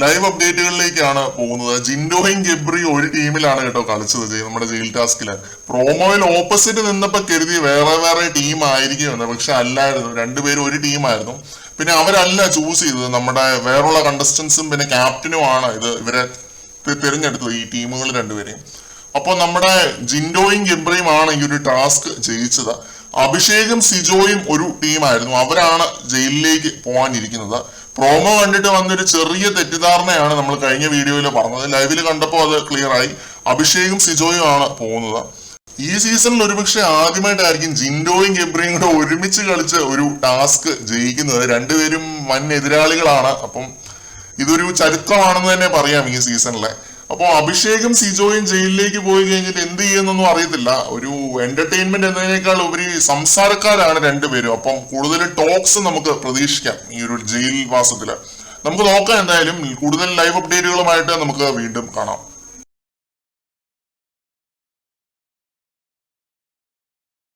Live അപ്ഡേറ്റുകളിലേക്കാണ് പോകുന്നത്. ജിൻഡോയും ഗബ്രിയും ഒരു ടീമിലാണ് കേട്ടോ കളിച്ചത് നമ്മുടെ ജയിൽ ടാസ്കില്. പ്രോമോയിൽ ഓപ്പോസിറ്റ് നിന്നപ്പോ കരുതി വേറെ വേറെ ടീം ആയിരിക്കുമെന്ന്, പക്ഷെ അല്ലായിരുന്നു, രണ്ടുപേരും ഒരു ടീമായിരുന്നു. പിന്നെ അവരല്ല ചൂസ് ചെയ്തത്, നമ്മുടെ വേറുള്ള കണ്ടസ്റ്റൻസും പിന്നെ ക്യാപ്റ്റനും ആണ് ഇവരെ തിരഞ്ഞെടുത്തത്, ഈ ടീമുകൾ രണ്ടുപേരെയും. അപ്പൊ നമ്മുടെ ജിൻഡോയും ഗബ്രിയും ആണ് ഈ ഒരു ടാസ്ക് ജയിച്ചത്. അഭിഷേകും സിജോയും ഒരു ടീമായിരുന്നു, അവരാണ് ജയിലിലേക്ക് പോകാനിരിക്കുന്നത്. പ്രോമോ കണ്ടിട്ട് വന്നൊരു ചെറിയ തെറ്റിദ്ധാരണയാണ് നമ്മൾ കഴിഞ്ഞ വീഡിയോയിൽ പറഞ്ഞത്. ലൈവിൽ കണ്ടപ്പോൾ അത് ക്ലിയർ ആയി. അഭിഷേകും സിജോയും ആണ് പോകുന്നത്. ഈ സീസണിൽ ഒരുപക്ഷെ ആദ്യമായിട്ടായിരിക്കും ജിൻഡോയും ഗബ്രിയും കൂടെ ഒരുമിച്ച് കളിച്ച് ഒരു ടാസ്ക് ജയിക്കുന്നത്. രണ്ടുപേരും വൻ എതിരാളികളാണ്. അപ്പം ഇതൊരു ചരിത്രമാണെന്ന് തന്നെ പറയാം ഈ സീസണിലെ. അപ്പോൾ അഭിഷേകും സിജോയും ജയിലിലേക്ക് പോയി കഴിഞ്ഞിട്ട് എന്ത് ചെയ്യുന്നൊന്നും അറിയത്തില്ല. ഒരു എന്റർടൈൻമെന്റ് എന്നതിനേക്കാൾ ഉപരി സംസാരക്കാരാണ് രണ്ടുപേരും. അപ്പം കൂടുതൽ ടോക്സ് നമുക്ക് പ്രതീക്ഷിക്കാം ഈ ഒരു ജയിൽ വാസത്തില്. നമുക്ക് നോക്കാം. എന്തായാലും കൂടുതൽ ലൈവ് അപ്ഡേറ്റുകളുമായിട്ട് നമുക്ക് വീണ്ടും കാണാം.